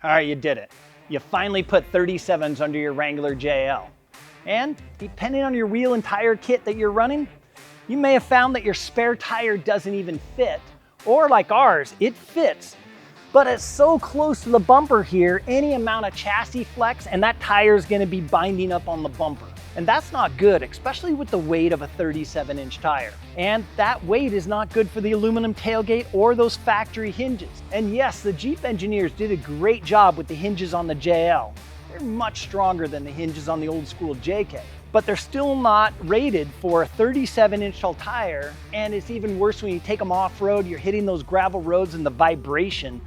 All right, you did it. You finally put 37s under your Wrangler JL. And depending on your wheel and tire kit that you're running, you may have found that your spare tire doesn't even fit, or like ours, it fits, but it's so close to the bumper here, any amount of chassis flex and that tire is gonna be binding up on the bumper. And that's not good, especially with the weight of a 37-inch tire. And that weight is not good for the aluminum tailgate or those factory hinges. And yes, the Jeep engineers did a great job with the hinges on the JL. They're much stronger than the hinges on the old school JK. But they're still not rated for a 37-inch tall tire, and it's even worse when you take them off-road, you're hitting those gravel roads and the vibration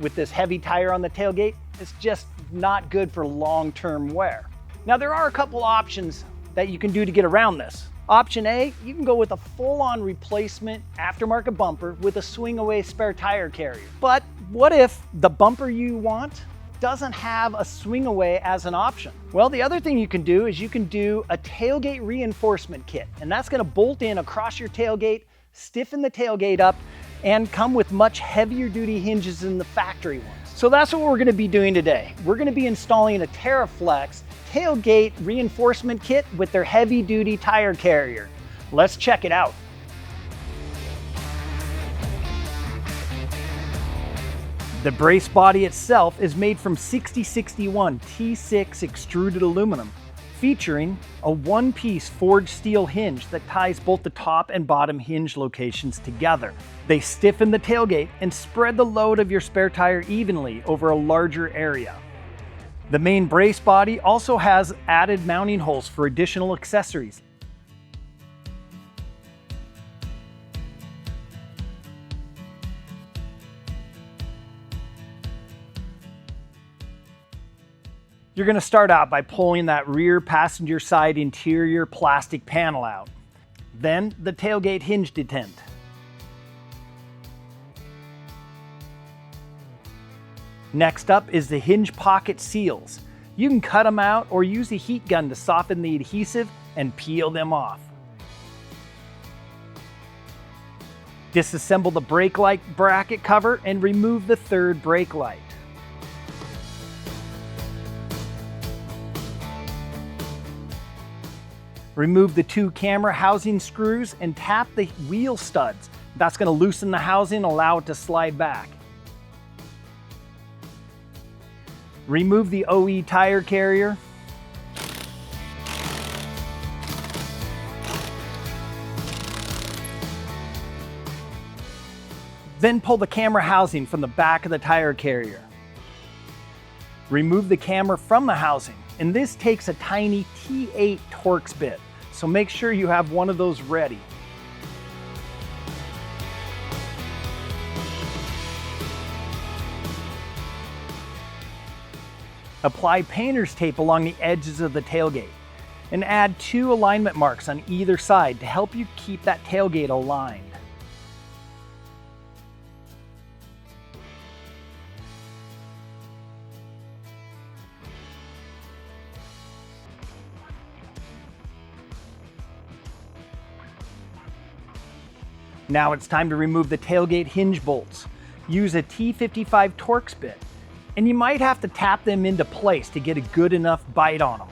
with this heavy tire on the tailgate, it's just not good for long-term wear. Now there are a couple options that you can do to get around this. Option A, you can go with a full-on replacement aftermarket bumper with a swing-away spare tire carrier. But what if the bumper you want doesn't have a swing away as an option? Well, the other thing you can do is you can do a tailgate reinforcement kit, and that's gonna bolt in across your tailgate, stiffen the tailgate up, and come with much heavier duty hinges than the factory ones. So that's what we're gonna be doing today. We're gonna be installing a Teraflex tailgate reinforcement kit with their heavy duty tire carrier. Let's check it out. The brace body itself is made from 6061 T6 extruded aluminum, featuring a one-piece forged steel hinge that ties both the top and bottom hinge locations together. They stiffen the tailgate and spread the load of your spare tire evenly over a larger area. The main brace body also has added mounting holes for additional accessories. You're going to start out by pulling that rear passenger side interior plastic panel out. Then the tailgate hinge detent. Next up is the hinge pocket seals. You can cut them out or use a heat gun to soften the adhesive and peel them off. Disassemble the brake light bracket cover and remove the third brake light. Remove the two camera housing screws and tap the wheel studs. That's going to loosen the housing and allow it to slide back. Remove the OE tire carrier. Then pull the camera housing from the back of the tire carrier. Remove the camera from the housing, and this takes a tiny T8 Torx bit. So make sure you have one of those ready. Apply painter's tape along the edges of the tailgate and add 2 alignment marks on either side to help you keep that tailgate aligned. Now it's time to remove the tailgate hinge bolts. Use a T55 Torx bit, and you might have to tap them into place to get a good enough bite on them.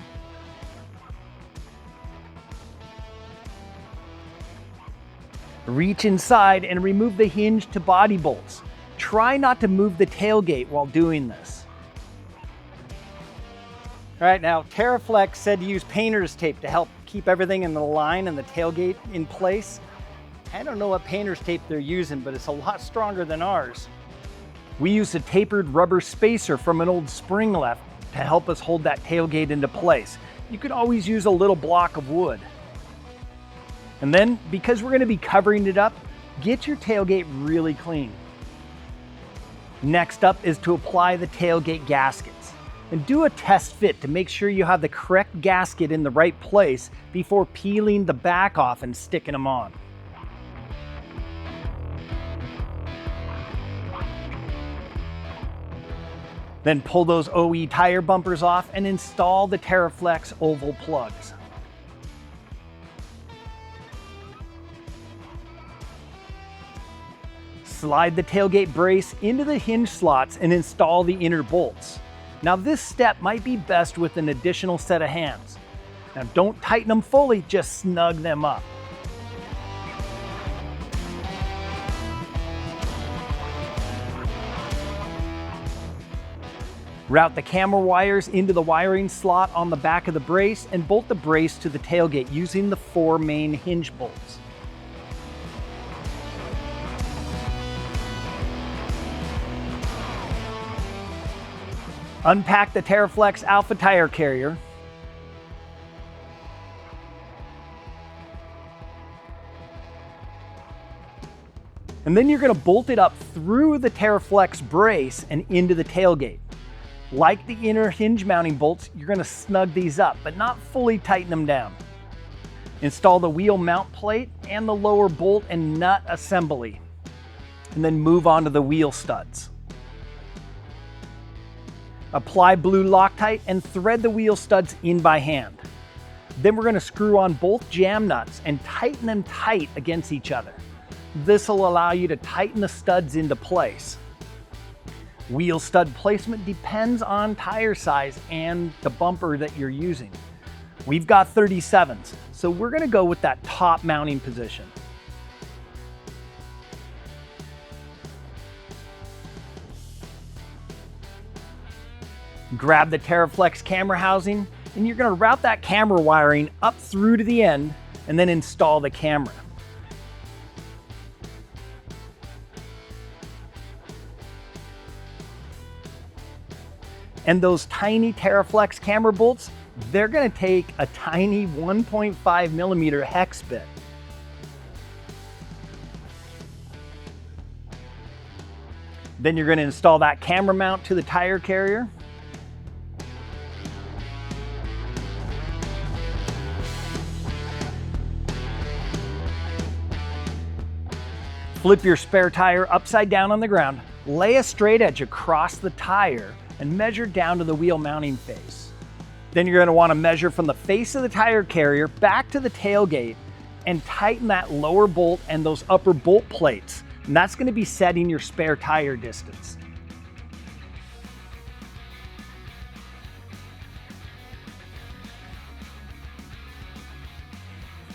Reach inside and remove the hinge to body bolts. Try not to move the tailgate while doing this. All right, now Teraflex said to use painter's tape to help keep everything in the line and the tailgate in place. I don't know what painter's tape they're using, but it's a lot stronger than ours. We used a tapered rubber spacer from an old spring left to help us hold that tailgate into place. You could always use a little block of wood. And then, because we're going to be covering it up, get your tailgate really clean. Next up is to apply the tailgate gaskets. And do a test fit to make sure you have the correct gasket in the right place before peeling the back off and sticking them on. Then pull those OE tire bumpers off and install the Teraflex oval plugs. Slide the tailgate brace into the hinge slots and install the inner bolts. Now this step might be best with an additional set of hands. Now don't tighten them fully, just snug them up. Route the camera wires into the wiring slot on the back of the brace and bolt the brace to the tailgate using the 4 main hinge bolts. Unpack the Teraflex Alpha tire carrier. And then you're going to bolt it up through the Teraflex brace and into the tailgate. Like the inner hinge mounting bolts, you're going to snug these up, but not fully tighten them down. Install the wheel mount plate and the lower bolt and nut assembly, and then move on to the wheel studs. Apply blue Loctite and thread the wheel studs in by hand. Then we're going to screw on both jam nuts and tighten them tight against each other. This will allow you to tighten the studs into place. Wheel stud placement depends on tire size and the bumper that you're using. We've got 37s, so we're going to go with that top mounting position. Grab the Teraflex camera housing and you're going to route that camera wiring up through to the end and then install the camera. And those tiny Teraflex camera bolts, they're going to take a tiny 1.5 millimeter hex bit. Then you're going to install that camera mount to the tire carrier. Flip your spare tire upside down on the ground, lay a straight edge across the tire, and measure down to the wheel mounting face. Then you're going to want to measure from the face of the tire carrier back to the tailgate and tighten that lower bolt and those upper bolt plates. And that's going to be setting your spare tire distance.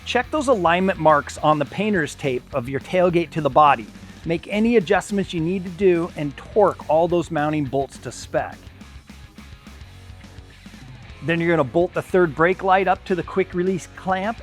Check those alignment marks on the painter's tape of your tailgate to the body. Make any adjustments you need to do and torque all those mounting bolts to spec. Then you're going to bolt the third brake light up to the quick release clamp.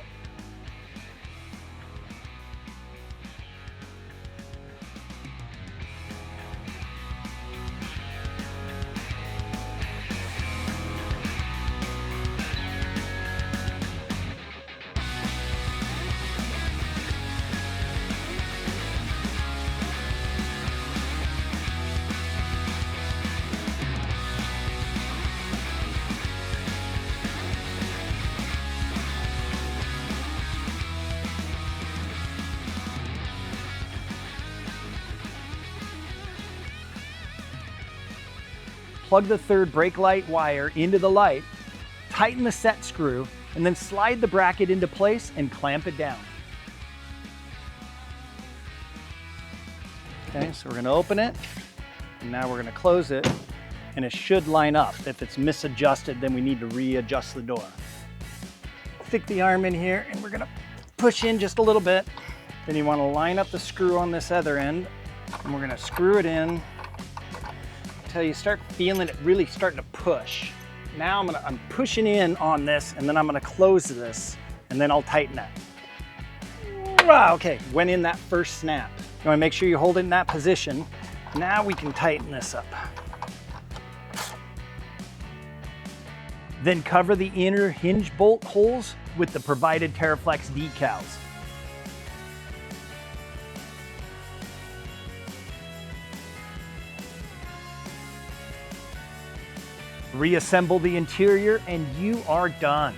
Plug the third brake light wire into the light, tighten the set screw, and then slide the bracket into place and clamp it down. Okay, so we're going to open it, and now we're going to close it, and it should line up. If it's misadjusted, then we need to readjust the door. Stick the arm in here, and we're going to push in just a little bit. Then you want to line up the screw on this other end, and we're going to screw it in until you start feeling it really starting to push. Now I'm pushing in on this, and then I'm going to close this, and then I'll tighten that. Wow, okay, went in that first snap. You want to make sure you hold it in that position. Now we can tighten this up. Then cover the inner hinge bolt holes with the provided Teraflex decals. Reassemble the interior and you are done.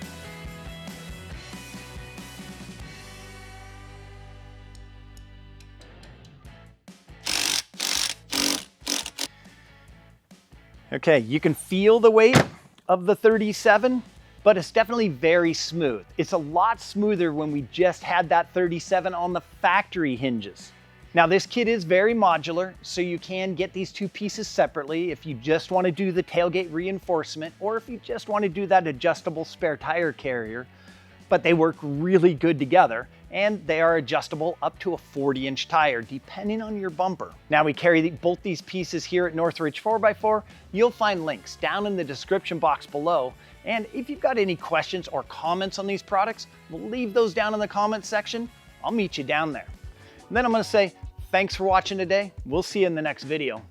Okay, you can feel the weight of the 37, but it's definitely very smooth. It's a lot smoother when we just had that 37 on the factory hinges. Now this kit is very modular, so you can get these two pieces separately if you just want to do the tailgate reinforcement or if you just want to do that adjustable spare tire carrier. But they work really good together, and they are adjustable up to a 40-inch tire depending on your bumper. Now we carry both these pieces here at Northridge 4x4. You'll find links down in the description box below, and if you've got any questions or comments on these products, leave those down in the comments section. I'll meet you down there. And then I'm going to say thanks for watching today. We'll see you in the next video.